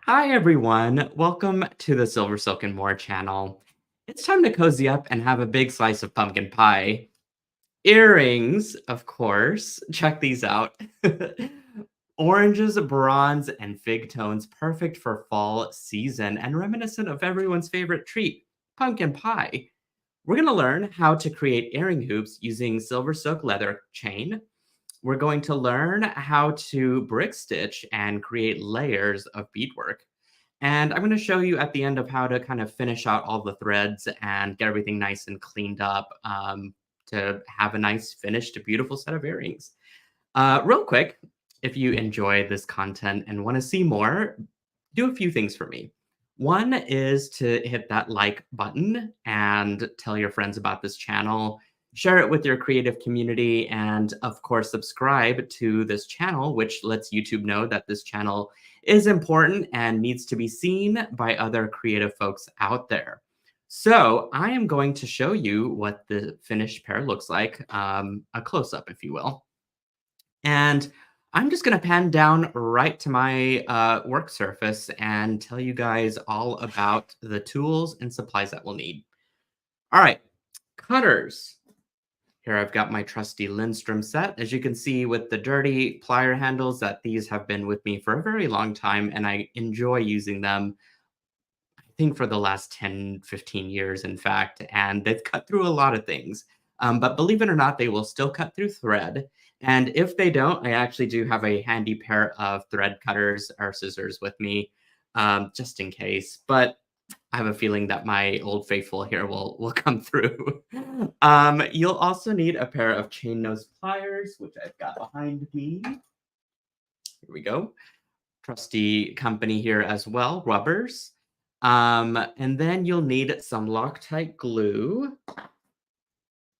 Hi, everyone. Welcome to the SilverSilk and More channel. It's time to cozy up and have a big slice of pumpkin pie. Earrings, of course. Check these out. Oranges, bronze, and fig tones, perfect for fall season and reminiscent of everyone's favorite treat, pumpkin pie. We're going to learn how to create earring hoops using SilverSilk leather chain. We're going to learn how to brick stitch and create layers of beadwork. And I'm going to show you at the end of how to kind of finish out all the threads and get everything nice and cleaned up to have a nice finished, beautiful set of earrings. Real quick, if you enjoy this content and want to see more, do a few things for me. One is to hit that like button and tell your friends about this channel, share it with your creative community, and of course, subscribe to this channel, which lets YouTube know that this channel is important and needs to be seen by other creative folks out there. So I am going to show you what the finished pair looks like, a close-up, if you will. And I'm just going to pan down right to my work surface and tell you guys all about the tools and supplies that we'll need. All right, cutters. Here I've got my trusty Lindstrom set. As you can see with the dirty plier handles, that these have been with me for a very long time and I enjoy using them, I think for the last 10, 15 years, in fact, and they've cut through a lot of things. But believe it or not, they will still cut through thread. And if they don't, I actually do have a handy pair of thread cutters or scissors with me, just in case. But I have a feeling that my old faithful here will come through. You'll also need a pair of chain nose pliers, which I've got behind me. Here we go. Trusty company here as well, rubbers. And then you'll need some Loctite glue,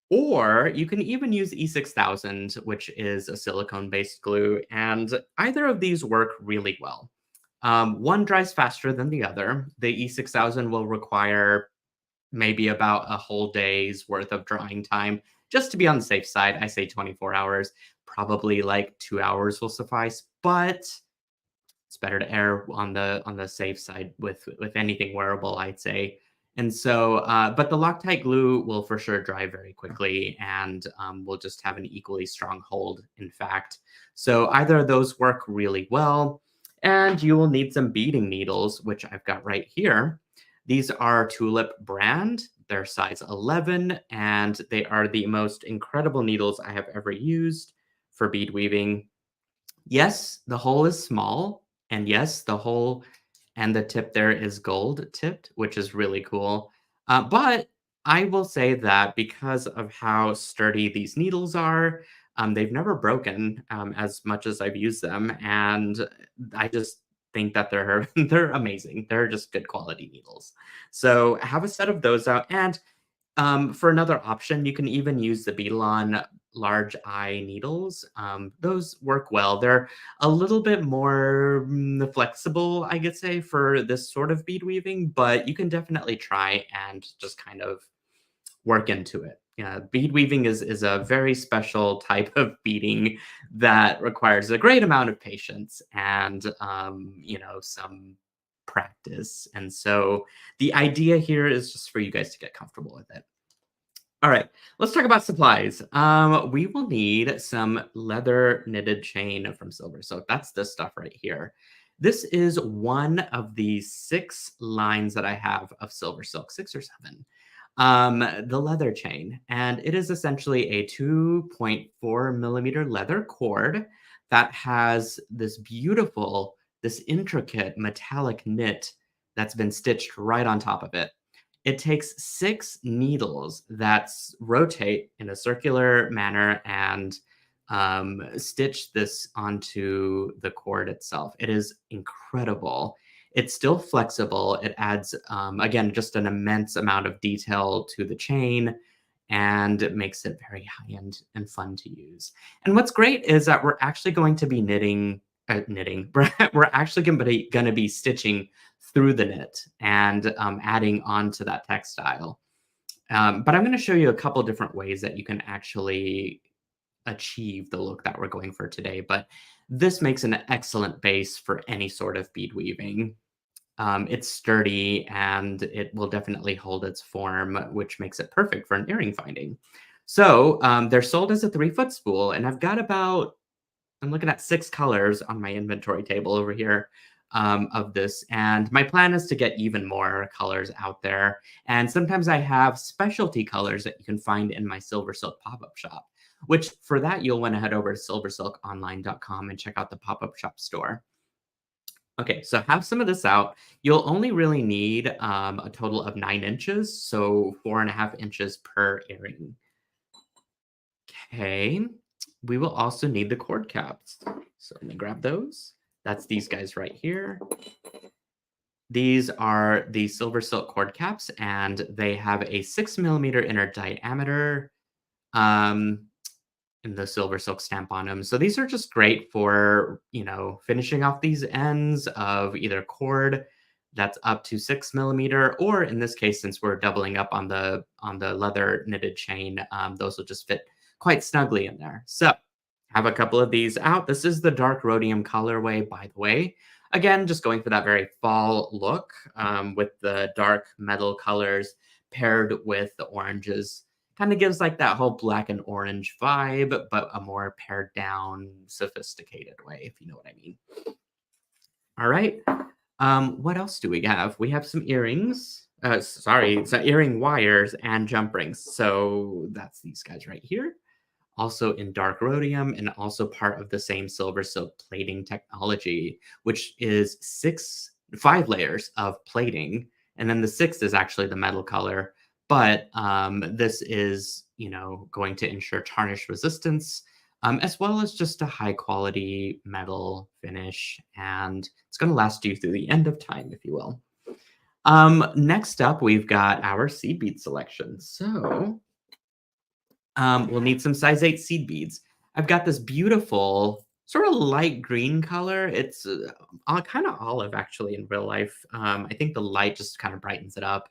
or you can even use E6000, which is a silicone-based glue, and either of these work really well. One dries faster than the other. The E6000 will require maybe about a whole day's worth of drying time. Just to be on the safe side, I say 24 hours. Probably like 2 hours will suffice, but it's better to err on the safe side with anything wearable, I'd say. And so, but the Loctite glue will for sure dry very quickly, and will just have an equally strong hold, in fact. So either of those work really well, and you will need some beading needles, which I've got right here. These are Tulip brand. They're size 11, and they are the most incredible needles I have ever used for bead weaving. Yes, the hole is small, and yes, the hole and the tip there is gold tipped, which is really cool. But I will say that because of how sturdy these needles are, they've never broken as much as I've used them, and I just think that they're they're amazing. They're just good quality needles. So have a set of those out, and for another option, you can even use the Beadalon large eye needles. Those work well. They're a little bit more flexible, I could say, for this sort of bead weaving, but you can definitely try and just kind of work into it. Yeah, bead weaving is a very special type of beading that requires a great amount of patience and some practice. And so the idea here is just for you guys to get comfortable with it. All right, let's talk about supplies. We will need some leather knitted chain from Silver. So that's this stuff right here. This is one of the 6 lines that I have of Silver Silk, 6 or 7. The leather chain, and it is essentially a 2.4 millimeter leather cord that has this intricate metallic knit that's been stitched right on top of it. It takes 6 needles that rotate in a circular manner and stitch this onto the cord itself. It is incredible. It's still flexible. It adds, again, just an immense amount of detail to the chain, and it makes it very high-end and fun to use. And what's great is that we're actually going to be knitting. We're actually going to be stitching through the knit and adding on to that textile. But I'm going to show you a couple different ways that you can actually achieve the look that we're going for today. But this makes an excellent base for any sort of bead weaving. It's sturdy and it will definitely hold its form, which makes it perfect for an earring finding. So they're sold as a 3-foot spool, and I've got about, I'm looking at 6 colors on my inventory table over here of this. And my plan is to get even more colors out there. And sometimes I have specialty colors that you can find in my Silver Silk pop-up shop, which for that, you'll want to head over to silversilkonline.com and check out the pop-up shop store. Okay, so have some of this out. You'll only really need a total of 9 inches, so 4.5 inches per earring. Okay, we will also need the cord caps. So let me grab those. That's these guys right here. These are the Silver Silk cord caps, and they have a 6 millimeter inner diameter. Um, and the silver silk stamp on them. So these are just great for, finishing off these ends of either cord that's up to 6 millimeter, or in this case, since we're doubling up on the leather knitted chain, those will just fit quite snugly in there. So have a couple of these out. This is the dark rhodium colorway, by the way. Again, just going for that very fall look with the dark metal colors paired with the oranges. Kind of gives like that whole black and orange vibe, but a more pared down, sophisticated way, if you know what I mean. All right. What else do we have? We have some earrings. Sorry, so earring wires and jump rings. So that's these guys right here. Also in dark rhodium and also part of the same silver silk plating technology, which is 5 layers of plating. And then the sixth is actually the metal color. But this is, going to ensure tarnish resistance, as well as just a high quality metal finish. And it's going to last you through the end of time, if you will. Next up, we've got our seed bead selection. So we'll need some size 8 seed beads. I've got this beautiful sort of light green color. It's kind of olive actually in real life. I think the light just kind of brightens it up.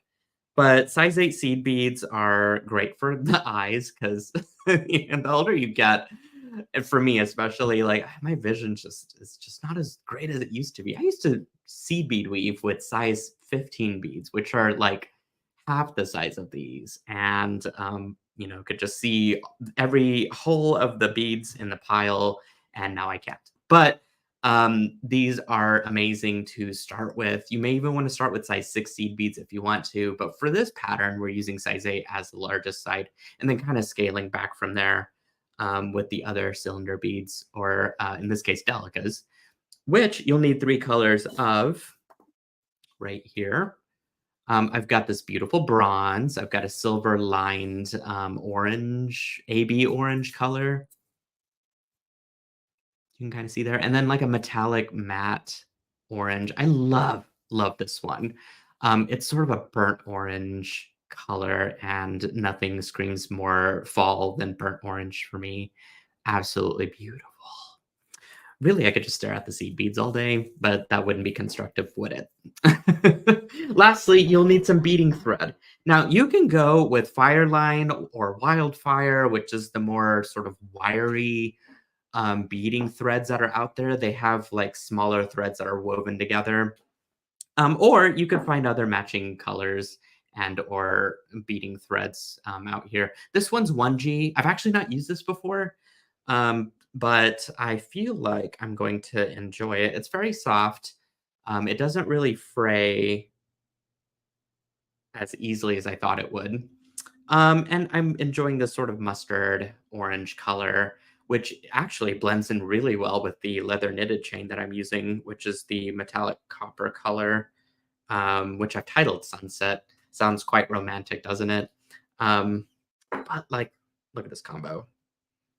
But size 8 seed beads are great for the eyes because the older you get, and for me especially, like my vision just is just not as great as it used to be. I used to seed bead weave with size 15 beads, which are like half the size of these, and could just see every hole of the beads in the pile, and now I can't. But these are amazing to start with. You may even want to start with size 6 seed beads if you want to, but for this pattern, we're using size 8 as the largest side, and then kind of scaling back from there with the other cylinder beads, or in this case, Delicas, which you'll need 3 colors of right here. I've got this beautiful bronze. I've got a silver lined orange, AB orange color. You can kind of see there. And then like a metallic matte orange. I love this one. It's sort of a burnt orange color, and nothing screams more fall than burnt orange for me. Absolutely beautiful. Really, I could just stare at the seed beads all day, but that wouldn't be constructive, would it? Lastly, you'll need some beading thread. Now, you can go with Fireline or Wildfire, which is the more sort of wiry beading threads that are out there. They have like smaller threads that are woven together. Or you could find other matching colors and or beading threads out here. This one's 1G. I've actually not used this before, but I feel like I'm going to enjoy it. It's very soft. It doesn't really fray as easily as I thought it would. And I'm enjoying this sort of mustard orange color, which actually blends in really well with the leather knitted chain that I'm using, which is the metallic copper color, which I've titled Sunset. Sounds quite romantic, doesn't it? But like, look at this combo.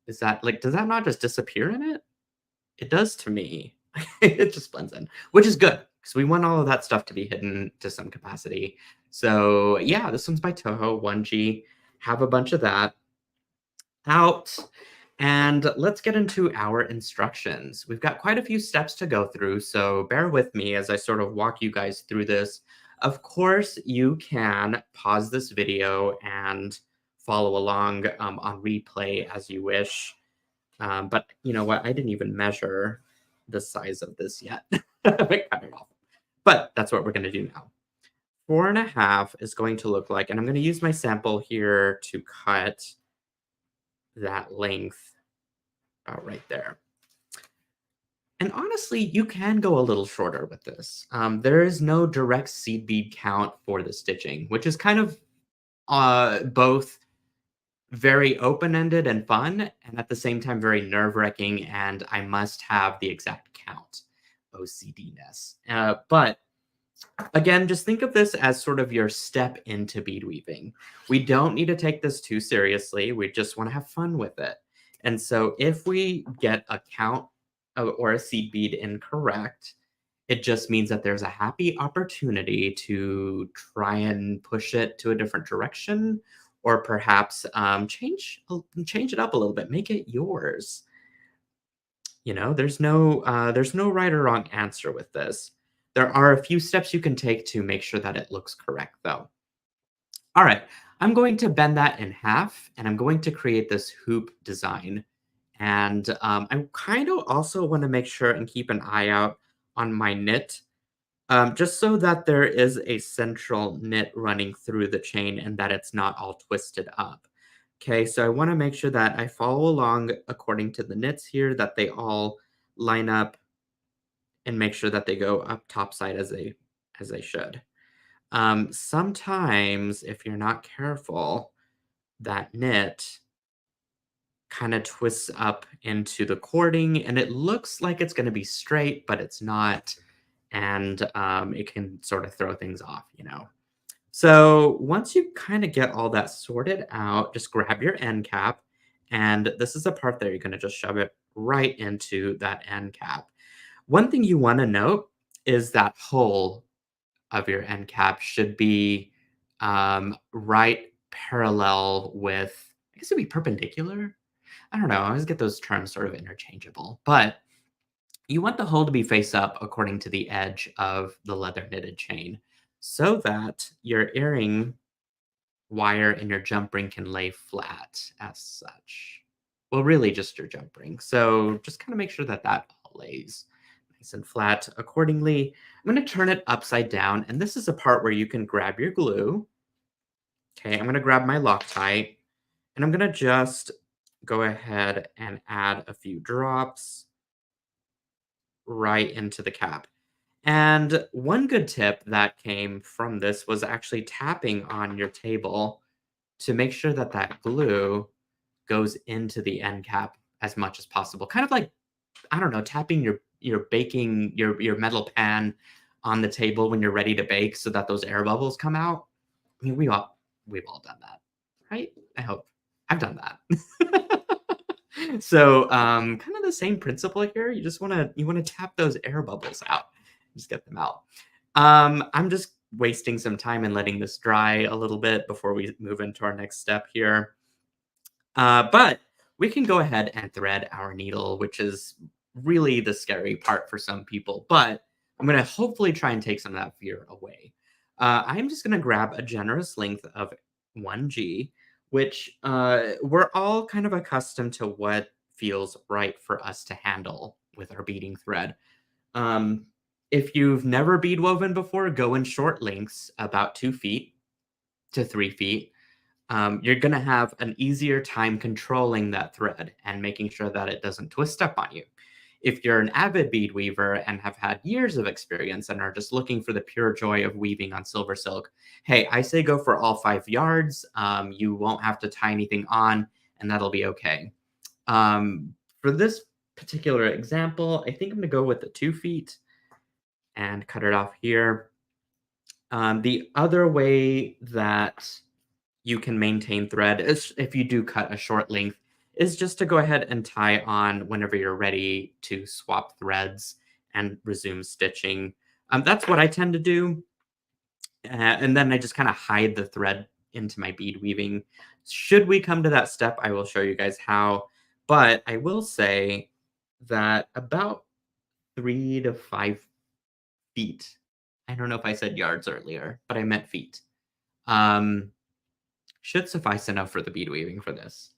Is that like, does that not just disappear in it? It does to me. It just blends in, which is good because we want all of that stuff to be hidden to some capacity. So yeah, this one's by Toho, 1G. Have a bunch of that out. And let's get into our instructions. We've got quite a few steps to go through, so bear with me as I sort of walk you guys through this. Of course, you can pause this video and follow along on replay as you wish. But you know what? I didn't even measure the size of this yet. But that's what we're going to do now. 4.5 is going to look like, and I'm going to use my sample here to cut that length about right there. And honestly, you can go a little shorter with this. There is no direct seed bead count for the stitching, which is kind of both very open-ended and fun, and at the same time very nerve-wracking, and I must have the exact count. OCD-ness. But again, just think of this as sort of your step into bead weaving. We don't need to take this too seriously. We just want to have fun with it. And so if we get a count or a seed bead incorrect, it just means that there's a happy opportunity to try and push it to a different direction, or perhaps change it up a little bit, make it yours. You know, there's no right or wrong answer with this. There are a few steps you can take to make sure that it looks correct, though. All right, I'm going to bend that in half, and I'm going to create this hoop design. And I kind of also want to make sure and keep an eye out on my knit, just so that there is a central knit running through the chain and that it's not all twisted up. Okay, so I want to make sure that I follow along according to the knits here, that they all line up and make sure that they go up top side as they should. Sometimes if you're not careful, that knit kind of twists up into the cording and it looks like it's going to be straight, but it's not. And it can sort of throw things off, you know. So once you kind of get all that sorted out, just grab your end cap. And this is the part that you're going to just shove it right into that end cap. One thing you want to note is that hole of your end cap should be right parallel with, I guess it'd be perpendicular. I don't know. I always get those terms sort of interchangeable. But you want the hole to be face up according to the edge of the leather knitted chain so that your earring wire and your jump ring can lay flat as such. Well, really just your jump ring. So just kind of make sure that that all lays nice and flat accordingly. I'm going to turn it upside down, and this is a part where you can grab your glue. Okay, I'm going to grab my Loctite, and I'm going to just go ahead and add a few drops right into the cap. And one good tip that came from this was actually tapping on your table to make sure that that glue goes into the end cap as much as possible. Kind of like, I don't know, tapping your baking your metal pan on the table when you're ready to bake so that those air bubbles come out. I mean, we've all done that, right? I hope I've done that. So, kind of the same principle here. You wanna tap those air bubbles out. Just get them out. I'm just wasting some time and letting this dry a little bit before we move into our next step here. But we can go ahead and thread our needle, which is really the scary part for some people. But I'm going to hopefully try and take some of that fear away. I'm just going to grab a generous length of 1G, which we're all kind of accustomed to what feels right for us to handle with our beading thread. Um, if you've never bead woven before, go in short lengths, about 2 feet to 3 feet. You're going to have an easier time controlling that thread and making sure that it doesn't twist up on you. If you're an avid bead weaver and have had years of experience and are just looking for the pure joy of weaving on silver silk, hey, I say go for all 5 yards. You won't have to tie anything on, and that'll be okay. For this particular example, I think I'm going to go with the 2 feet and cut it off here. The other way that you can maintain thread is if you do cut a short length is just to go ahead and tie on whenever you're ready to swap threads and resume stitching. That's what I tend to do. And then I just kind of hide the thread into my bead weaving. Should we come to that step, I will show you guys how. But I will say that about 3 to 5 feet. I don't know if I said yards earlier, but I meant feet. Should suffice enough for the bead weaving for this.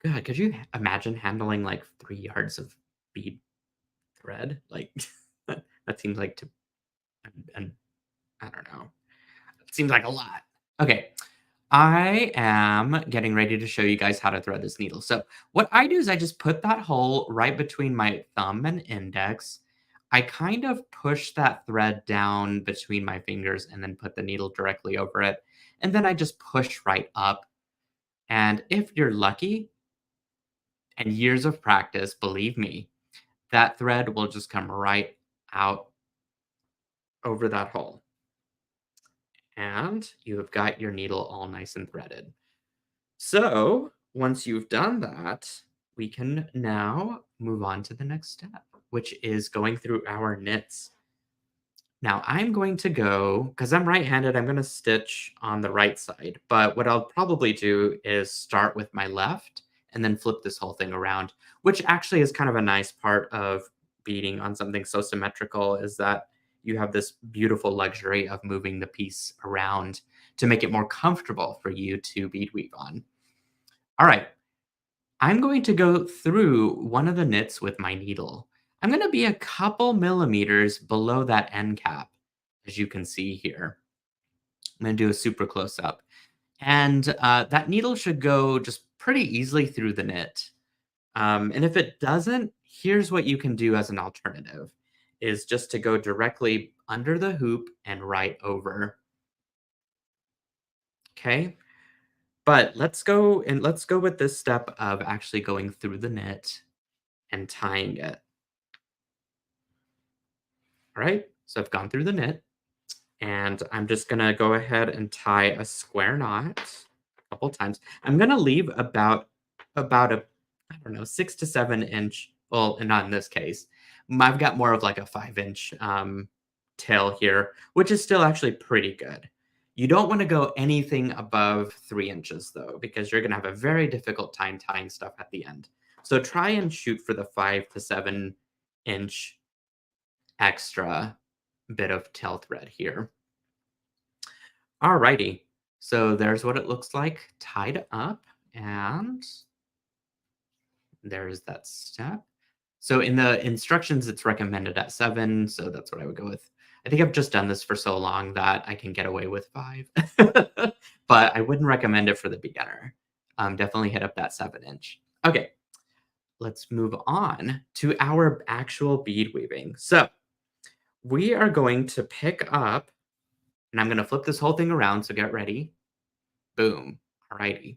God, could you imagine handling like 3 yards of bead thread? Like that seems like And I don't know. It seems like a lot. Okay. I am getting ready to show you guys how to thread this needle. So what I do is I just put that hole right between my thumb and index. I kind of push that thread down between my fingers and then put the needle directly over it. And then I just push right up. And if you're lucky and years of practice, believe me, that thread will just come right out over that hole. And you have got your needle all nice and threaded. So once you've done that, we can now move on to the next step, which is going through our knits. Now I'm going to go, because I'm right-handed, I'm going to stitch on the right side. But what I'll probably do is start with my left and then flip this whole thing around, which actually is kind of a nice part of beading on something so symmetrical is that you have this beautiful luxury of moving the piece around to make it more comfortable for you to bead weave on. All right, I'm going to go through one of the knits with my needle. I'm going to be a couple millimeters below that end cap, as you can see here. I'm going to do a super close up. And that needle should go just pretty easily through the knit. And if it doesn't, here's what you can do as an alternative, is just to go directly under the hoop and right over. Okay, but let's go with this step of actually going through the knit and tying it. All right, so I've gone through the knit and I'm just gonna go ahead and tie a square knot a couple times. I'm gonna leave about a, I don't know, 6 to 7 inch. Well, and not in this case. I've got more of like a 5 inch tail here, which is still actually pretty good. You don't want to go anything above 3 inches though, because you're gonna have a very difficult time tying stuff at the end. So try and shoot for the 5 to 7 inch extra bit of tail thread here. Alrighty, so there's what it looks like tied up, and there's that step. So in the instructions, it's recommended at 7, so that's what I would go with. I think I've just done this for so long that I can get away with 5, but I wouldn't recommend it for the beginner. Definitely hit up that 7 inch. Okay, let's move on to our actual bead weaving. So we are going to pick up, and I'm going to flip this whole thing around, so get ready. Boom. Alrighty.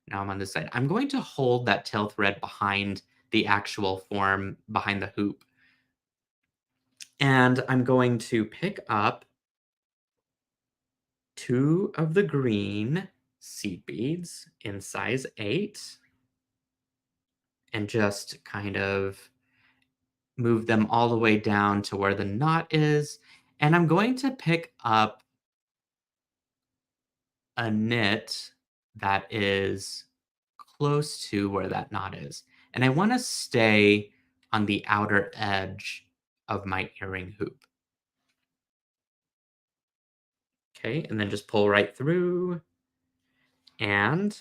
Now I'm on this side. I'm going to hold that tail thread behind the actual form, behind the hoop. And I'm going to pick up 2 of the green seed beads in size 8 and just kind of move them all the way down to where the knot is. And I'm going to pick up a knit that is close to where that knot is. And I want to stay on the outer edge of my earring hoop. Okay, and then just pull right through and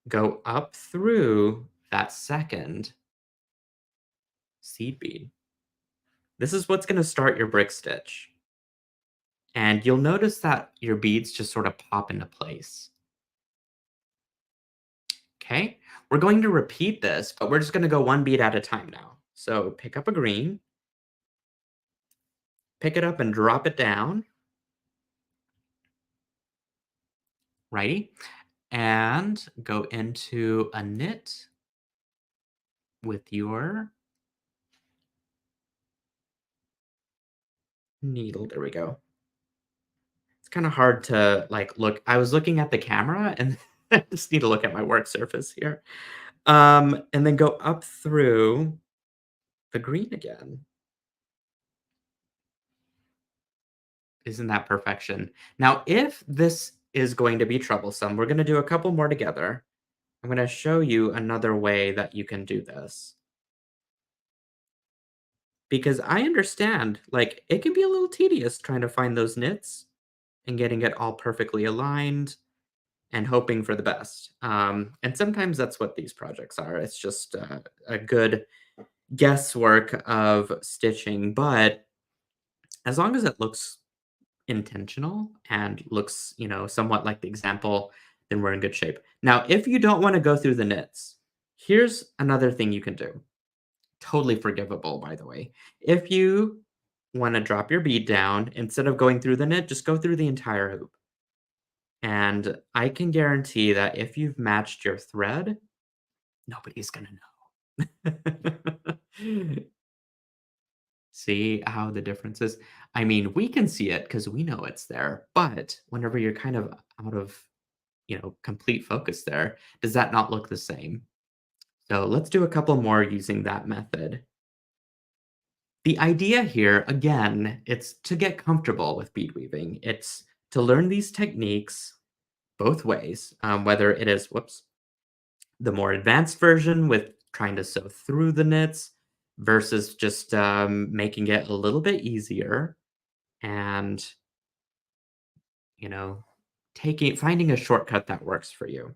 go up through that second seed bead. This is what's going to start your brick stitch. And you'll notice that your beads just sort of pop into place. Okay, we're going to repeat this, but we're just going to go one bead at a time now. So pick up a green, pick it up and drop it down. Righty. And go into a knit with your needle. There we go. It's kind of hard to like look. I was looking at the camera and I just need to look at my work surface here. And then go up through the green again. Isn't that perfection? Now, if this is going to be troublesome, we're going to do a couple more together. I'm going to show you another way that you can do this. Because I understand, like, it can be a little tedious trying to find those knits and getting it all perfectly aligned and hoping for the best. And sometimes that's what these projects are. It's just a good guesswork of stitching. But As long as it looks intentional and looks, somewhat like the example, then we're in good shape. Now, if you don't want to go through the knits, here's another thing you can do. Totally forgivable, by the way. If you want to drop your bead down, instead of going through the knit, just go through the entire hoop. And I can guarantee that if you've matched your thread, nobody's going to know. See how the difference is? I mean, we can see it because we know it's there, but whenever you're kind of out of, complete focus there, does that not look the same? So let's do a couple more using that method. The idea here, again, it's to get comfortable with bead weaving. It's to learn these techniques both ways, whether it is, whoops, the more advanced version with trying to sew through the knits versus just making it a little bit easier and, you know, finding a shortcut that works for you.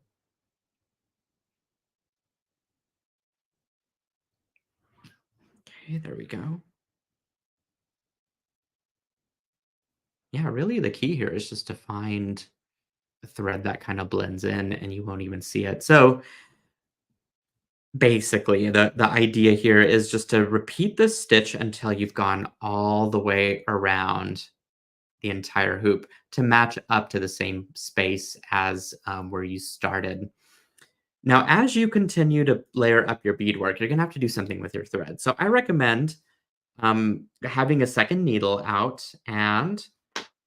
Okay, there we go. Yeah, really the key here is just to find a thread that kind of blends in and you won't even see it. So basically, the idea here is just to repeat this stitch until you've gone all the way around the entire hoop to match up to the same space as where you started. Now, as you continue to layer up your beadwork, you're gonna have to do something with your thread. So I recommend having a second needle out, and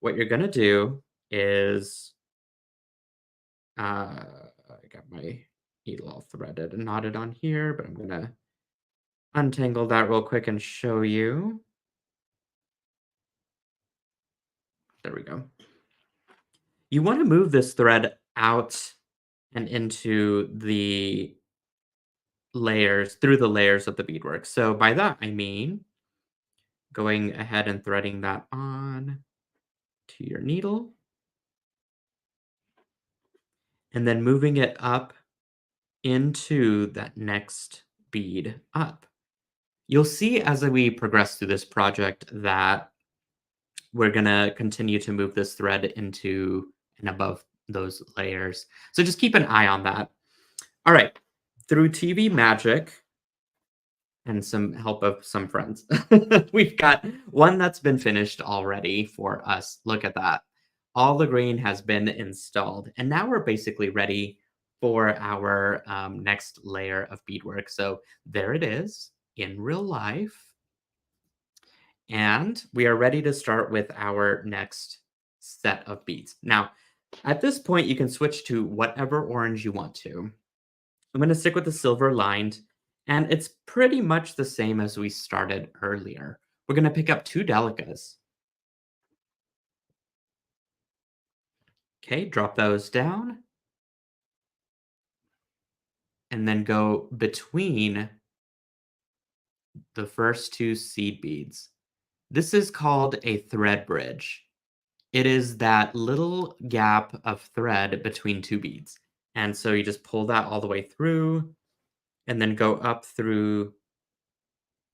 what you're gonna do is, I got my needle all threaded and knotted on here, but I'm gonna untangle that real quick and show you. There we go. You want to move this thread out and into the layers, through the layers of the beadwork. So by that, I mean going ahead and threading that on to your needle and then moving it up into that next bead up. You'll see as we progress through this project that we're going to continue to move this thread into and above those layers. So just keep an eye on that. All right. Through TV magic and some help of some friends, we've got one that's been finished already for us. Look at that. All the grain has been installed. And now we're basically ready for our next layer of beadwork. So there it is in real life. And we are ready to start with our next set of beads. Now, at this point, you can switch to whatever orange you want to. I'm going to stick with the silver lined, and it's pretty much the same as we started earlier. We're going to pick up two delicas. Okay, drop those down, and then go between the first two seed beads. This is called a thread bridge. It is that little gap of thread between two beads. And so you just pull that all the way through and then go up through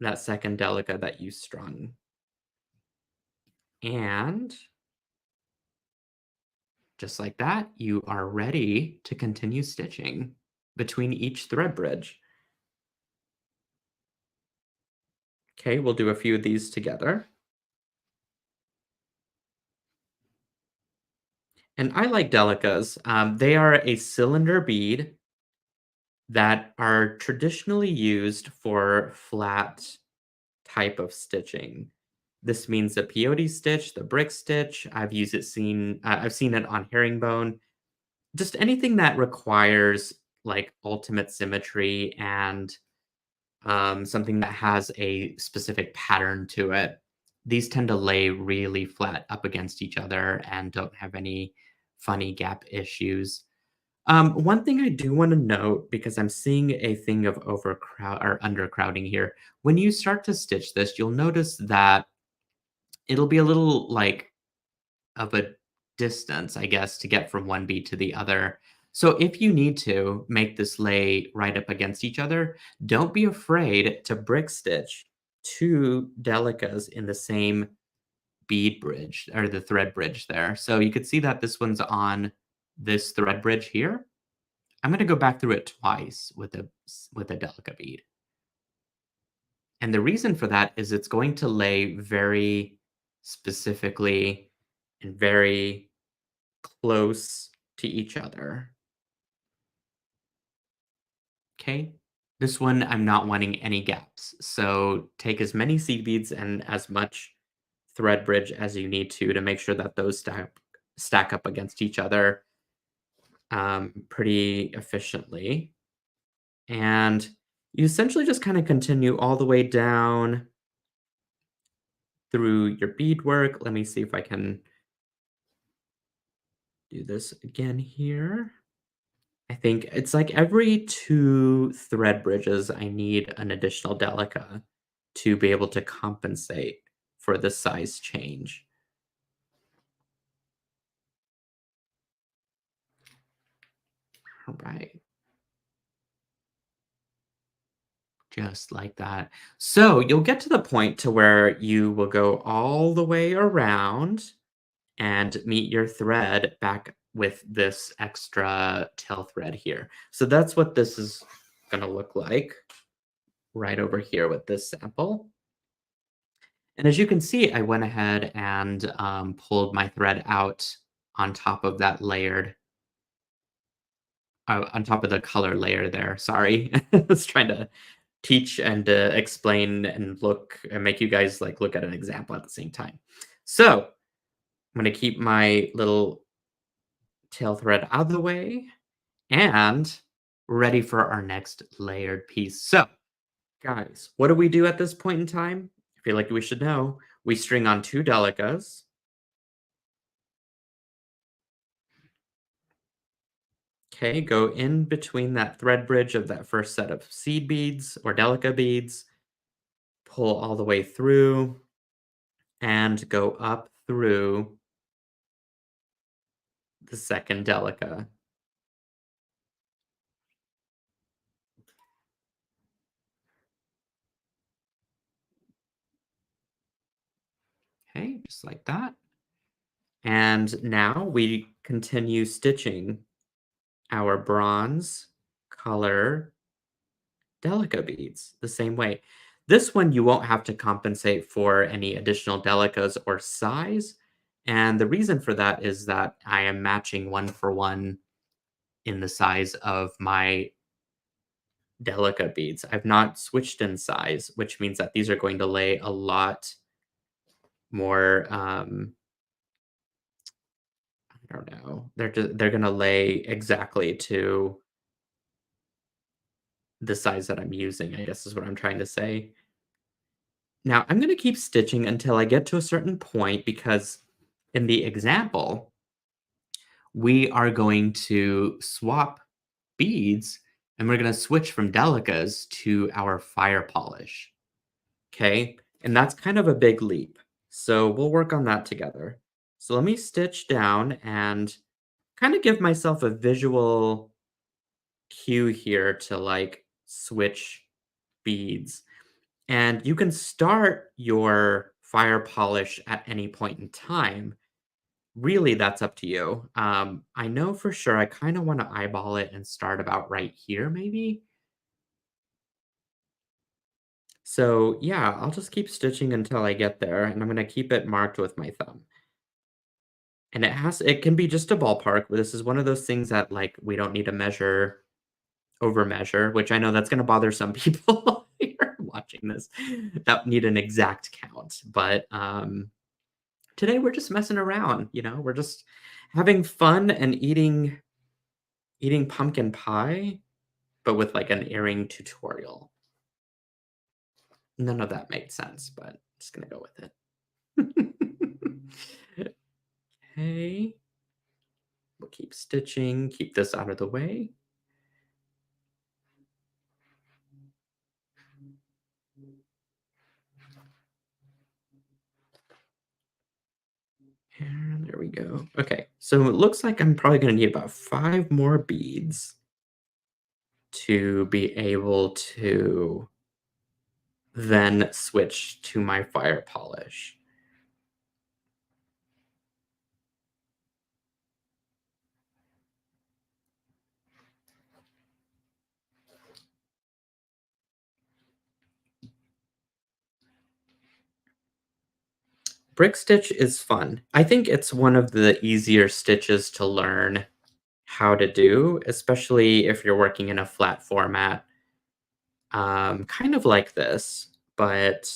that second delica that you strung. And just like that, you are ready to continue stitching between each thread bridge. Okay, we'll do a few of these together. And I like delicas. They are a cylinder bead that are traditionally used for flat type of stitching. This means the peyote stitch, the brick stitch. I've seen it on herringbone. Just anything that requires like ultimate symmetry and something that has a specific pattern to it. These tend to lay really flat up against each other and don't have any funny gap issues. One thing I do want to note, because I'm seeing a thing of overcrowd or undercrowding here, when you start to stitch this, you'll notice that it'll be a little like of a distance, I guess, to get from one bead to the other. So if you need to make this lay right up against each other, don't be afraid to brick stitch two delicas in the same bead bridge or the thread bridge there. So you could see that this one's on this thread bridge here. I'm going to go back through it twice with a Delica bead. And the reason for that is it's going to lay very specifically and very close to each other. Okay. This one, I'm not wanting any gaps. So take as many seed beads and as much thread bridge as you need to make sure that those stack up against each other pretty efficiently. And you essentially just kind of continue all the way down through your beadwork. Let me see if I can do this again here. I think it's like every two thread bridges, I need an additional Delica to be able to compensate for the size change. All right. Just like that. So you'll get to the point to where you will go all the way around and meet your thread back with this extra tail thread here. So that's what this is going to look like right over here with this sample. And as you can see, I went ahead and pulled my thread out on top of that layered, on top of the color layer there. Sorry, I was trying to teach and explain and look and make you guys like look at an example at the same time. So I'm going to keep my little tail thread out of the way and ready for our next layered piece. So guys, what do we do at this point in time? I feel like we should know. We string on two Delicas. Okay, go in between that thread bridge of that first set of seed beads or Delica beads, pull all the way through, and go up through the second Delica. Okay, just like that. And now we continue stitching our bronze color Delica beads the same way. This one you won't have to compensate for any additional Delicas or size. And the reason for that is that I am matching one for one in the size of my Delica beads. I've not switched in size, which means that these are going to lay a lot more. I don't know. They're gonna lay exactly to the size that I'm using. I guess is what I'm trying to say. Now I'm gonna keep stitching until I get to a certain point because in the example we are going to swap beads and we're going to switch from Delicas to our fire polish. Okay. And that's kind of a big leap. So we'll work on that together. So let me stitch down and kind of give myself a visual cue here to like switch beads. And you can start your fire polish at any point in time. Really, that's up to you. I know for sure I kind of want to eyeball it and start about right here, maybe. So yeah, I'll just keep stitching until I get there, and I'm gonna keep it marked with my thumb. And it can be just a ballpark, but this is one of those things that like we don't need to measure over measure, which I know that's gonna bother some people here watching this that need an exact count. But today we're just messing around, we're just having fun and eating pumpkin pie, but with like an earring tutorial. None of that made sense, but I'm just gonna go with it. Okay. We'll keep stitching, keep this out of the way. And there we go. Okay, so it looks like I'm probably gonna need about 5 more beads to be able to then switch to my fire polish. Brick stitch is fun. I think it's one of the easier stitches to learn how to do, especially if you're working in a flat format, kind of like this, but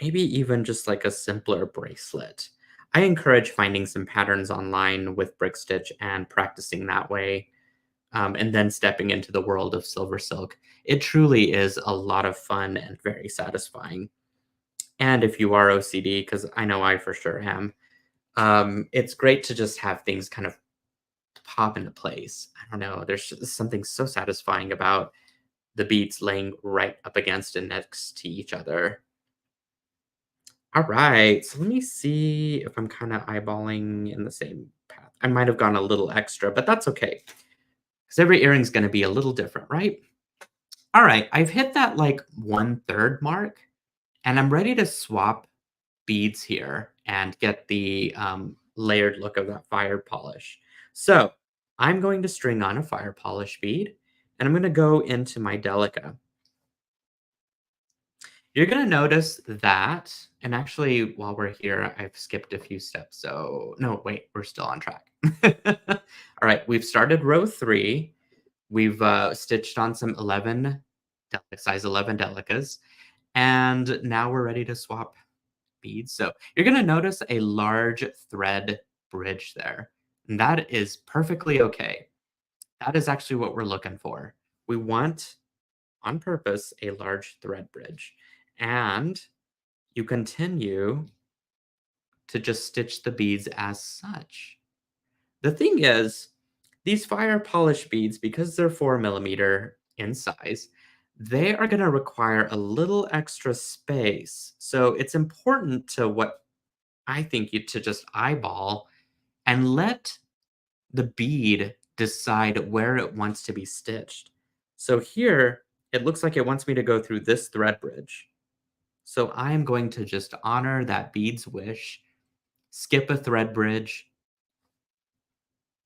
maybe even just like a simpler bracelet. I encourage finding some patterns online with brick stitch and practicing that way, and then stepping into the world of silver silk. It truly is a lot of fun and very satisfying. And if you are OCD, because I know I for sure am, it's great to just have things kind of pop into place. I don't know. There's just something so satisfying about the beads laying right up against and next to each other. All right. So let me see if I'm kind of eyeballing in the same path. I might have gone a little extra, but that's okay. Because every earring's going to be a little different, right? All right. I've hit that like 1/3 mark, and I'm ready to swap beads here and get the layered look of that fire polish. So I'm going to string on a fire polish bead, and I'm going to go into my Delica. You're going to notice that, and actually, while we're here, I've skipped a few steps. So, no, wait, we're still on track. All right, we've started row 3. We've stitched on some 11 size 11 Delicas, and now we're ready to swap beads. So you're going to notice a large thread bridge there. And that is perfectly okay. That is actually what we're looking for. We want, on purpose, a large thread bridge. And you continue to just stitch the beads as such. The thing is, these fire polish beads, because they're 4 millimeter in size, they are going to require a little extra space. So it's important to what I think you to just eyeball and let the bead decide where it wants to be stitched. So here, it looks like it wants me to go through this thread bridge. So I am going to just honor that bead's wish, skip a thread bridge,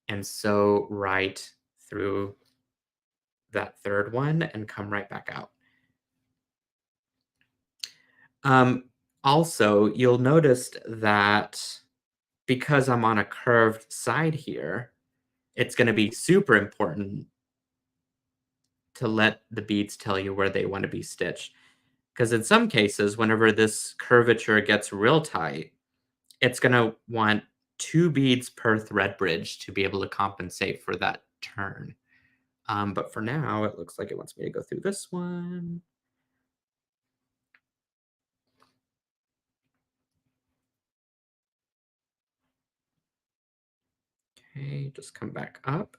and sew right through that third one and come right back out. Um, Also, you'll notice that because I'm on a curved side here, it's going to be super important to let the beads tell you where they want to be stitched. Because in some cases, whenever this curvature gets real tight, it's going to want 2 beads per thread bridge to be able to compensate for that turn. But for now, it looks like it wants me to go through this one. Okay, just come back up.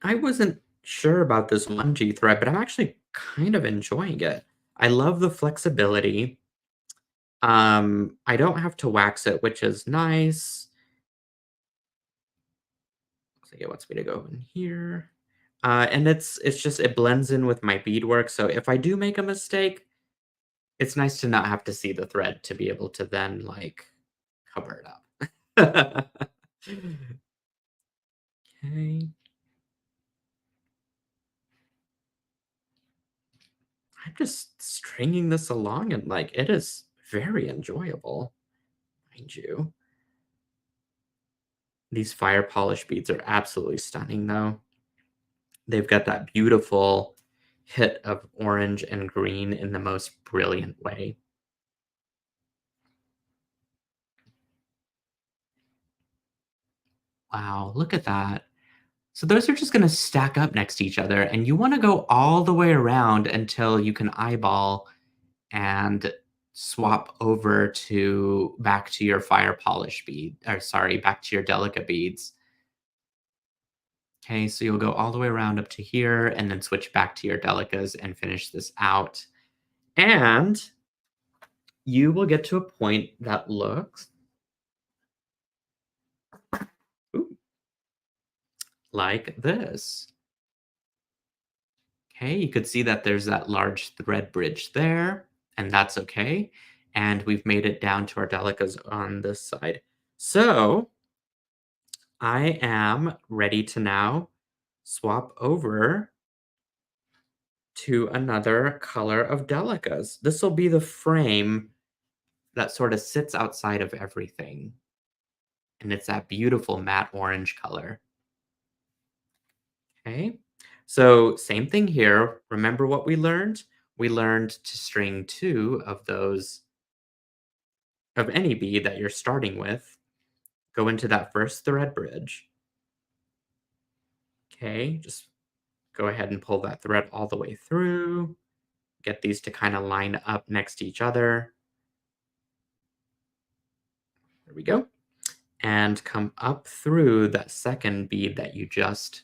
I wasn't sure about this 1G thread, but I'm actually kind of enjoying it. I love the flexibility. I don't have to wax it, which is nice. Looks like it wants me to go in here. And it's just it blends in with my beadwork. So if I do make a mistake, it's nice to not have to see the thread to be able to then like cover it up. Okay. I'm just stringing this along and like it is very enjoyable, mind you. These fire polish beads are absolutely stunning though. They've got that beautiful hit of orange and green in the most brilliant way. Wow, look at that. So those are just going to stack up next to each other, and you want to go all the way around until you can eyeball and swap over to back to your fire polish bead, or sorry, back to your Delica beads. Okay, so you'll go all the way around up to here and then switch back to your Delicas and finish this out. And you will get to a point that looks ooh, like this. Okay, you could see that there's that large thread bridge there, and that's okay. And we've made it down to our Delicas on this side. So I am ready to now swap over to another color of Delica's. This will be the frame that sort of sits outside of everything. And it's that beautiful matte orange color. Okay. So same thing here. Remember what we learned? We learned to string two of those of any bead that you're starting with. Go into that first thread bridge. Okay. Just go ahead and pull that thread all the way through. Get these to kind of line up next to each other. There we go. And come up through that second bead that you just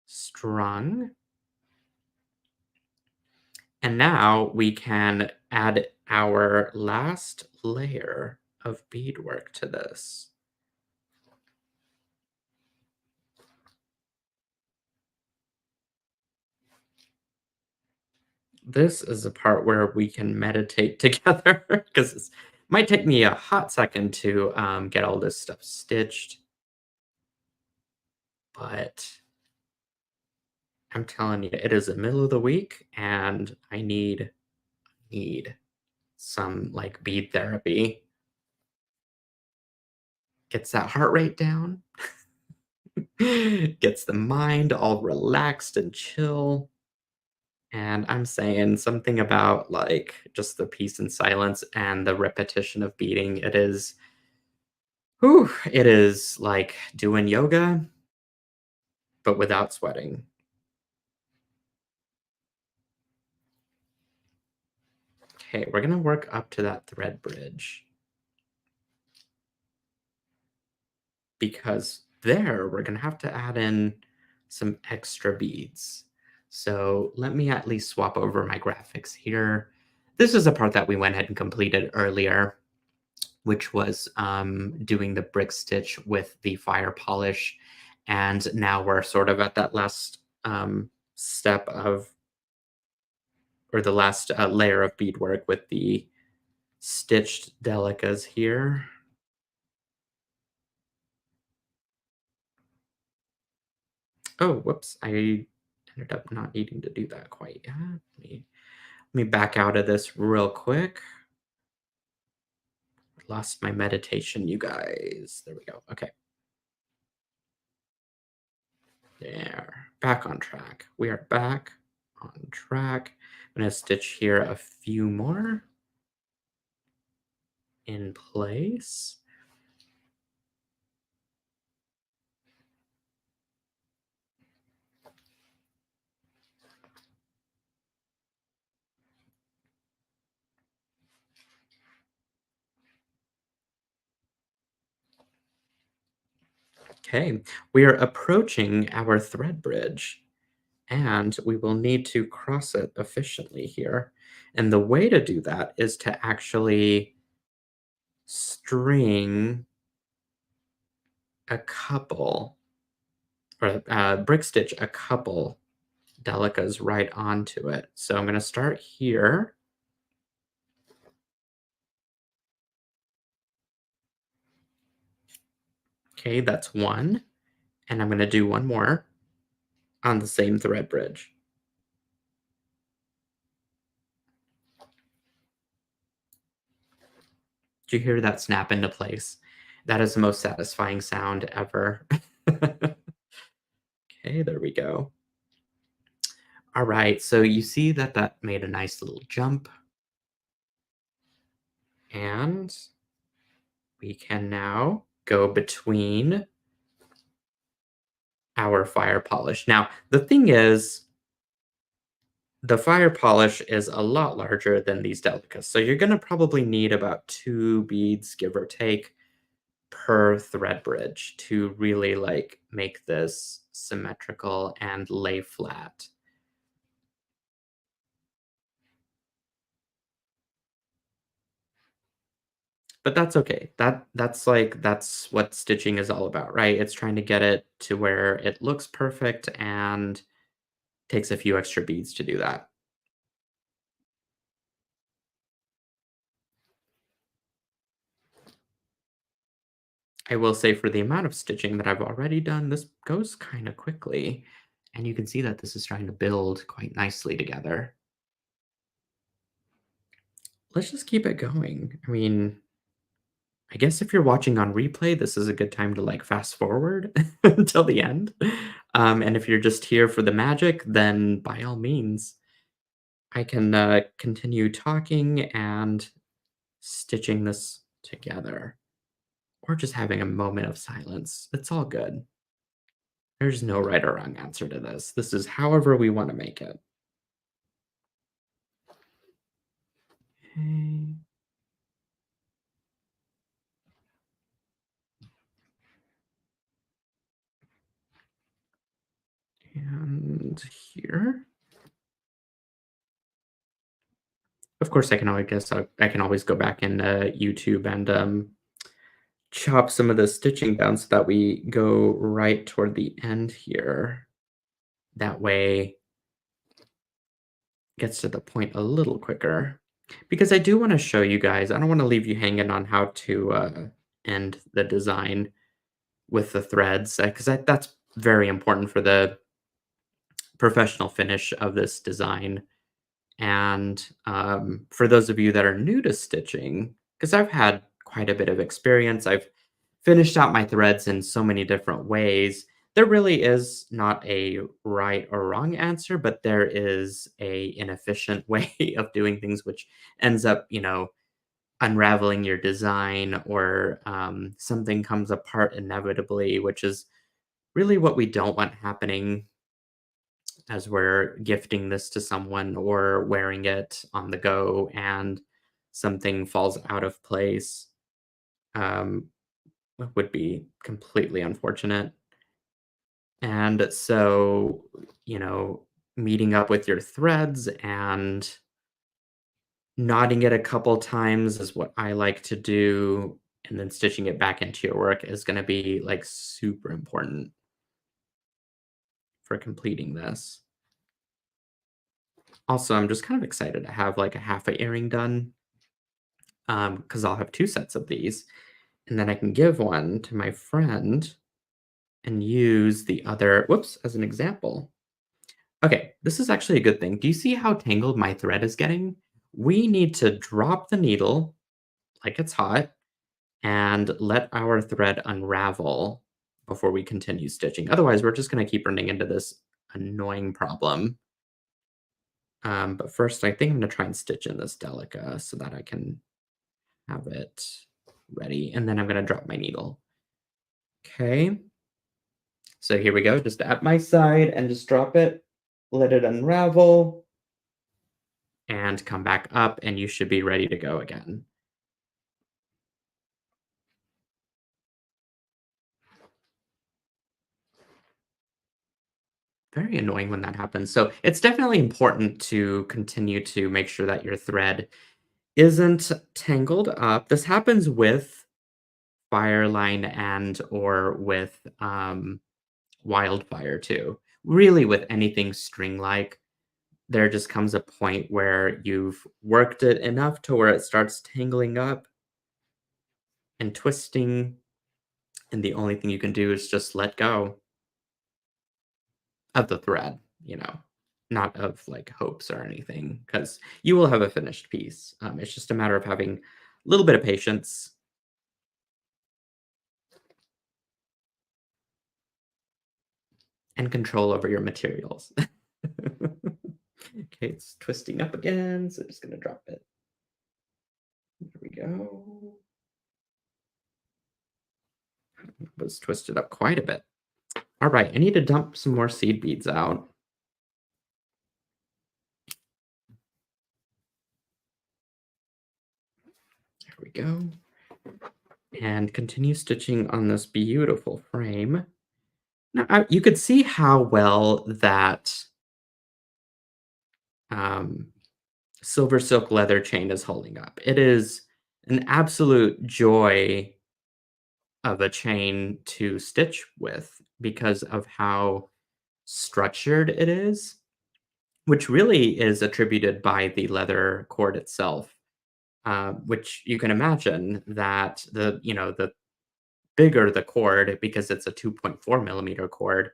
strung. And now we can add our last layer of beadwork to this. This is the part where we can meditate together because it might take me a hot second to get all this stuff stitched. But I'm telling you, it is the middle of the week and I need some like bead therapy. Gets that heart rate down, gets the mind all relaxed and chill. And I'm saying something about like just the peace and silence and the repetition of beating. It is like doing yoga, but without sweating. Okay, we're gonna work up to that thread bridge because there we're gonna have to add in some extra beads. So let me at least swap over my graphics here. This is a part that we went ahead and completed earlier, which was doing the brick stitch with the fire polish. And now we're sort of at that last step of, or the last layer of beadwork with the stitched delicas here. Oh, whoops. I ended up not needing to do that quite yet. Let me back out of this real quick. Lost my meditation, you guys. There we go. Okay. There. Back on track. We are back on track. I'm going to stitch here a few more in place. Okay, we are approaching our thread bridge and we will need to cross it efficiently here. And the way to do that is to actually string a couple or brick stitch a couple delicas right onto it. So I'm going to start here. Okay, that's one. And I'm going to do one more on the same thread bridge. Did you hear that snap into place? That is the most satisfying sound ever. Okay, there we go. All right, so you see that that made a nice little jump. And we can now go between our fire polish. Now, the thing is, the fire polish is a lot larger than these delicas. So you're going to probably need about 2 beads, give or take, per thread bridge to really like make this symmetrical and lay flat. But that's okay. That's what stitching is all about, right? It's trying to get it to where it looks perfect and takes a few extra beads to do that. I will say for the amount of stitching that I've already done, this goes kind of quickly. And you can see that this is starting to build quite nicely together. Let's just keep it going. I mean, I guess if you're watching on replay, this is a good time to like fast forward until the end. And if you're just here for the magic, then by all means, I can continue talking and stitching this together, or just having a moment of silence. It's all good. There's no right or wrong answer to this. This is however we want to make it. Okay, and here. Of course, I can always go back in YouTube and chop some of the stitching down so that we go right toward the end here. That way, gets to the point a little quicker. Because I do want to show you guys. I don't want to leave you hanging on how to end the design with the threads, because that's very important for the professional finish of this design. And for those of you that are new to stitching, because I've had quite a bit of experience, I've finished out my threads in so many different ways. There really is not a right or wrong answer, but there is a inefficient way of doing things, which ends up, unraveling your design, or something comes apart inevitably, which is really what we don't want happening as we're gifting this to someone or wearing it on the go and something falls out of place. Um, would be completely unfortunate. And so, you know, meeting up with your threads and knotting it a couple times is what I like to do. And then stitching it back into your work is going to be like super important for completing this. Also, I'm just kind of excited to have like a half a earring done, because I'll have two sets of these. And then I can give one to my friend and use the other, whoops, as an example. Okay, this is actually a good thing. Do you see how tangled my thread is getting? We need to drop the needle like it's hot and let our thread unravel before we continue stitching. Otherwise, we're just going to keep running into this annoying problem. But first, I think I'm going to try and stitch in this Delica so that I can have it ready. And then I'm going to drop my needle. Okay, so here we go. Just at my side and just drop it. Let it unravel and come back up, and you should be ready to go again. Very annoying when that happens. So it's definitely important to continue to make sure that your thread isn't tangled up. This happens with Fireline and or with Wildfire too. Really, with anything string-like, there just comes a point where you've worked it enough to where it starts tangling up and twisting, and the only thing you can do is just let go of the thread, not of like hopes or anything, because you will have a finished piece. It's just a matter of having a little bit of patience and control over your materials. Okay, it's twisting up again, so just gonna drop it. There we go. It was twisted up quite a bit. All right, I need to dump some more seed beads out. There we go. And continue stitching on this beautiful frame. Now, you could see how well that um, SilverSilk leather chain is holding up. It is an absolute joy of a chain to stitch with because of how structured it is, which really is attributed by the leather cord itself. Which you can imagine that the bigger the cord, because it's a 2.4 millimeter cord,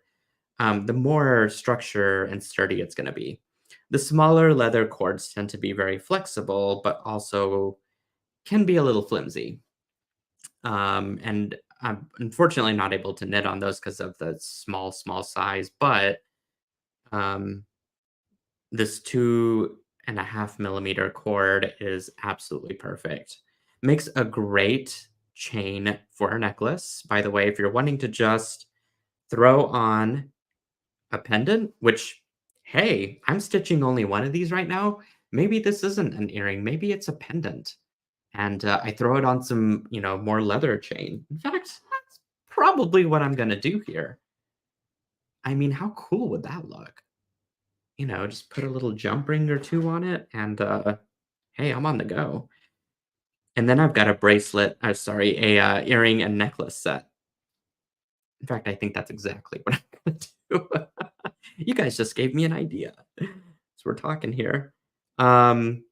the more structure and sturdy it's going to be. The smaller leather cords tend to be very flexible, but also can be a little flimsy. And I'm unfortunately not able to knit on those because of the small size, but um, this 2.5 millimeter cord is absolutely perfect. Makes a great chain for a necklace. By the way, if you're wanting to just throw on a pendant, which, hey, I'm stitching only one of these right now. Maybe this isn't an earring. Maybe it's a pendant. And I throw it on some, more leather chain. In fact, that's probably what I'm going to do here. I mean, how cool would that look? Just put a little jump ring or two on it, and hey, I'm on the go. And then I've got a bracelet, sorry, a earring and necklace set. In fact, I think that's exactly what I'm going to do. You guys just gave me an idea. So we're talking here. Um,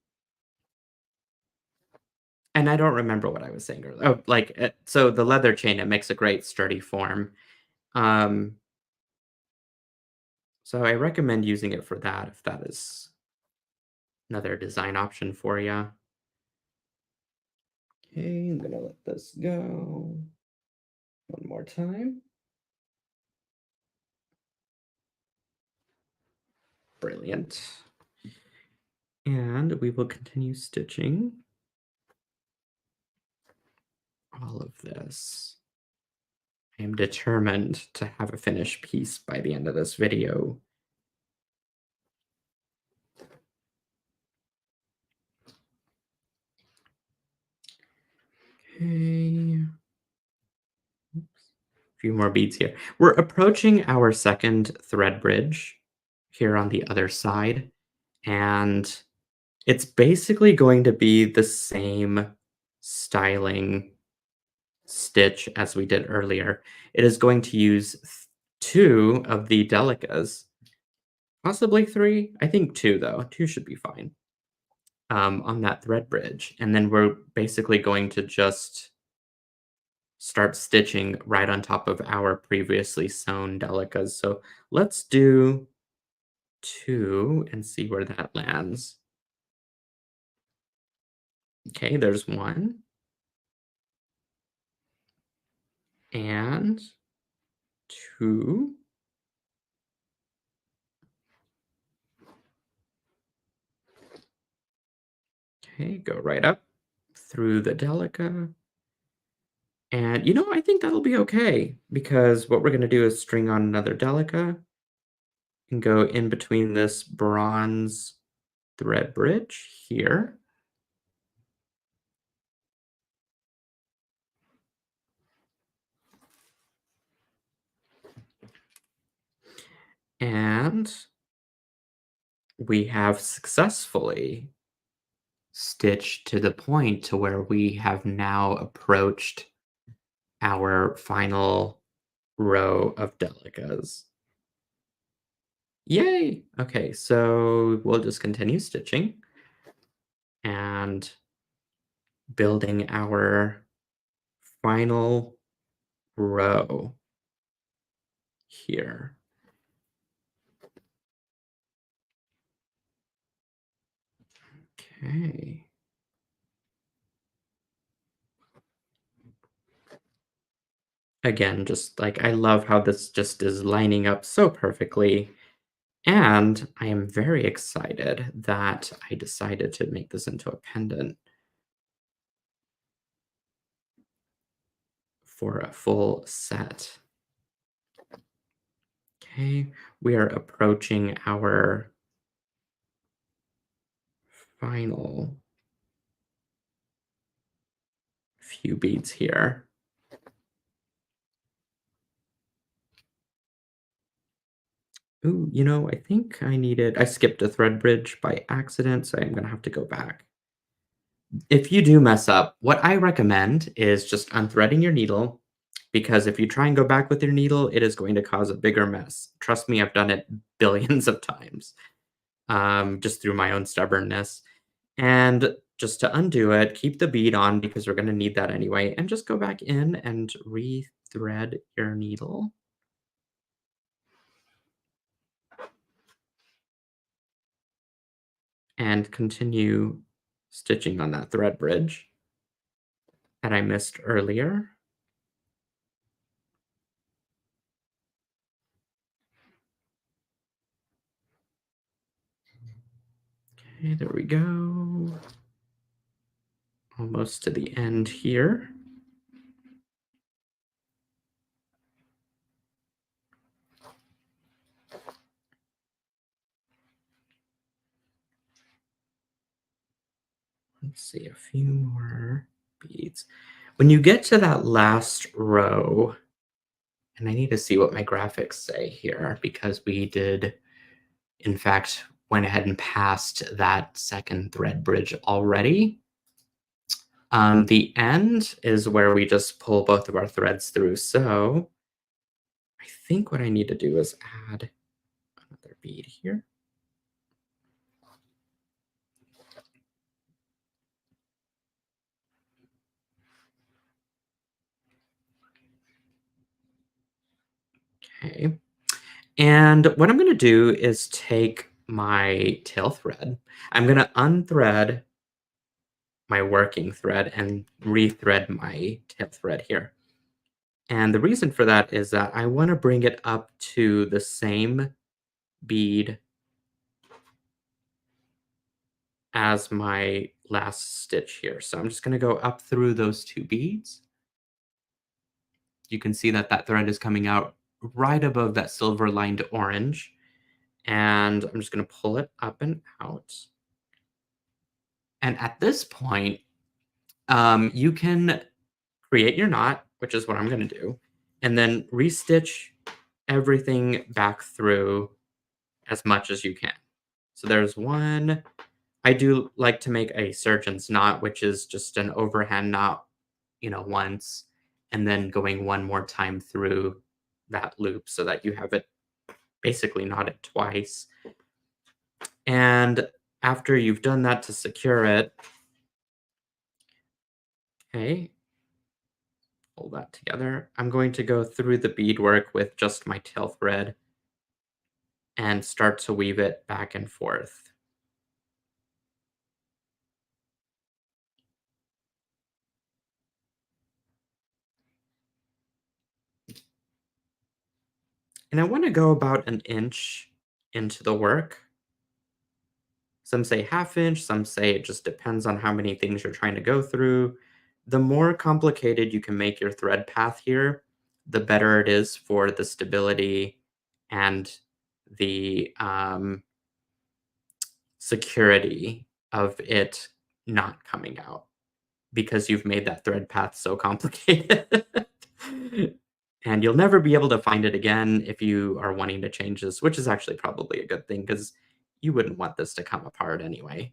and I don't remember what I was saying earlier. Oh, like, so the leather chain, it makes a great sturdy form. Um, so I recommend using it for that if that is another design option for you. Okay, I'm gonna let this go one more time. Brilliant. And we will continue stitching all of this. I am determined to have a finished piece by the end of this video. Okay. Oops. A few more beads here. We're approaching our second thread bridge here on the other side, and it's basically going to be the same styling stitch as we did earlier. It is going to use two of the Delicas, possibly three. I think two, though. Two should be fine on that thread bridge. And then we're basically going to just start stitching right on top of our previously sewn Delicas. So let's do two and see where that lands. Okay, there's one. And two. Okay, go right up through the Delica. And I think that'll be okay because what we're going to do is string on another Delica and go in between this bronze thread bridge here. And we have successfully stitched to the point to where we have now approached our final row of Delicas. Yay! Okay, so we'll just continue stitching and building our final row here. Okay. Again, just like I love how this just is lining up so perfectly. And I am very excited that I decided to make this into a pendant for a full set. Okay, we are approaching our final few beads here. Ooh, I think I skipped a thread bridge by accident, so I'm gonna have to go back. If you do mess up, what I recommend is just unthreading your needle, because if you try and go back with your needle, it is going to cause a bigger mess. Trust me, I've done it billions of times, just through my own stubbornness. And just to undo it, keep the bead on because we're going to need that anyway, and just go back in and re-thread your needle. and continue stitching on that thread bridge that I missed earlier. Okay, there we go. Almost to the end here. Let's see, a few more beads. When you get to that last row, and I need to see what my graphics say here because we did, in fact, went ahead and passed that second thread bridge already. The end is where we just pull both of our threads through. So I think what I need to do is add another bead here. Okay. And what I'm going to do is take my tail thread. I'm going to unthread my working thread and rethread my tail thread here. And the reason for that is that I want to bring it up to the same bead as my last stitch here. So I'm just going to go up through those two beads. You can see that that thread is coming out right above that silver lined orange. And I'm just going to pull it up and out. And at this point, you can create your knot, which is what I'm going to do, and then restitch everything back through as much as you can. So there's one. I do like to make a surgeon's knot, which is just an overhand knot, once, and then going one more time through that loop so that you have it basically knotted twice. And after you've done that to secure it, okay, pull that together. I'm going to go through the beadwork with just my tail thread and start to weave it back and forth. And I want to go about an inch into the work. Some say half inch, some say it just depends on how many things you're trying to go through. The more complicated you can make your thread path here, the better it is for the stability and the security of it not coming out because you've made that thread path so complicated. And you'll never be able to find it again if you are wanting to change this, which is actually probably a good thing because you wouldn't want this to come apart anyway.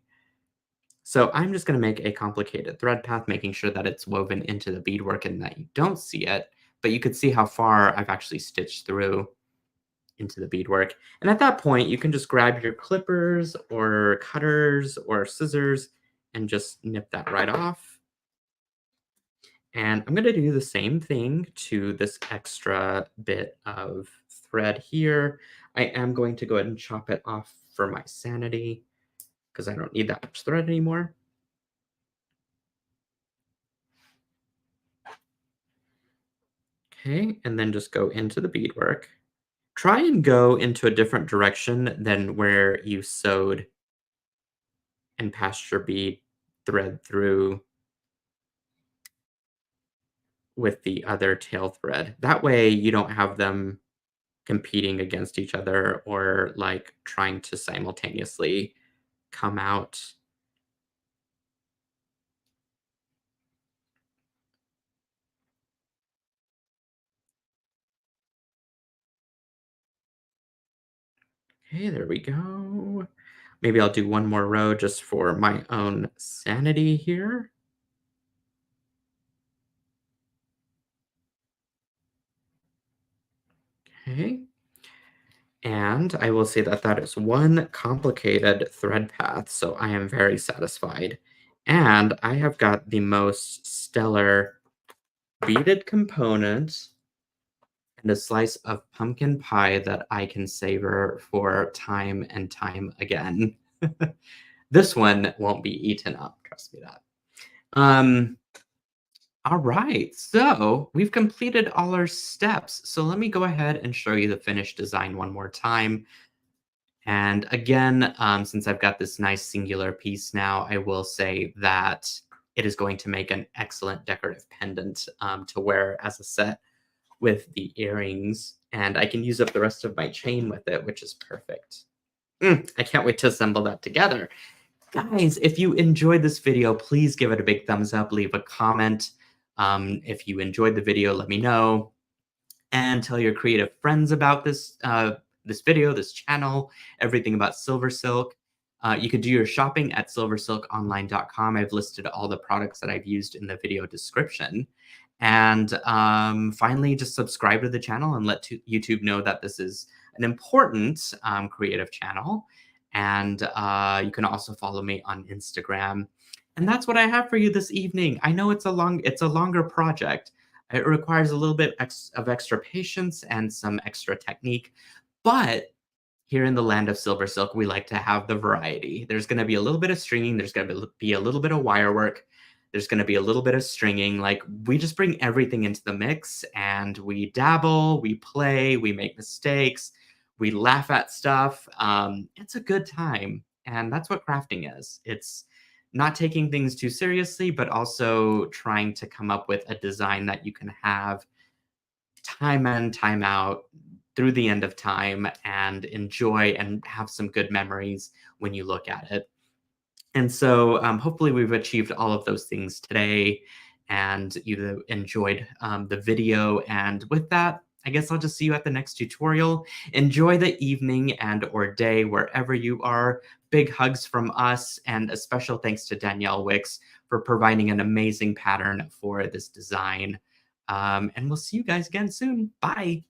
So I'm just going to make a complicated thread path, making sure that it's woven into the beadwork and that you don't see it, but you could see how far I've actually stitched through into the beadwork. And at that point, you can just grab your clippers or cutters or scissors and just nip that right off. And I'm going to do the same thing to this extra bit of thread here. I am going to go ahead and chop it off for my sanity because I don't need that much thread anymore. Okay, and then just go into the beadwork. Try and go into a different direction than where you sewed and passed your bead thread through with the other tail thread. That way you don't have them competing against each other or like trying to simultaneously come out. Okay, there we go. Maybe I'll do one more row just for my own sanity here. Okay. And I will say that that is one complicated thread path, so I am very satisfied. And I have got the most stellar beaded component and a slice of pumpkin pie that I can savor for time and time again. This one won't be eaten up, trust me that. Um, all right, so we've completed all our steps. So let me go ahead and show you the finished design one more time. And again, since I've got this nice singular piece now, I will say that it is going to make an excellent decorative pendant to wear as a set with the earrings. And I can use up the rest of my chain with it, which is perfect. I can't wait to assemble that together. Guys, if you enjoyed this video, please give it a big thumbs up, leave a comment. If you enjoyed the video, let me know and tell your creative friends about this video, this channel, everything about Silver Silk. You could do your shopping at silversilkonline.com. I've listed all the products that I've used in the video description. And finally, just subscribe to the channel and let YouTube know that this is an important creative channel. And you can also follow me on Instagram. And that's what I have for you this evening. I know it's a longer project. It requires a little bit of extra patience and some extra technique, but here in the land of Silver Silk, we like to have the variety. There's going to be a little bit of stringing. There's going to be a little bit of wire work. There's going to be a little bit of stringing. Like we just bring everything into the mix and we dabble, we play, we make mistakes, we laugh at stuff. It's a good time. And that's what crafting is. It's not taking things too seriously, but also trying to come up with a design that you can have time in, time out through the end of time and enjoy and have some good memories when you look at it. And so hopefully we've achieved all of those things today and you enjoyed the video. And with that, I guess I'll just see you at the next tutorial. Enjoy the evening and or day wherever you are. Big hugs from us and a special thanks to Danielle Wicks for providing an amazing pattern for this design. And we'll see you guys again soon. Bye.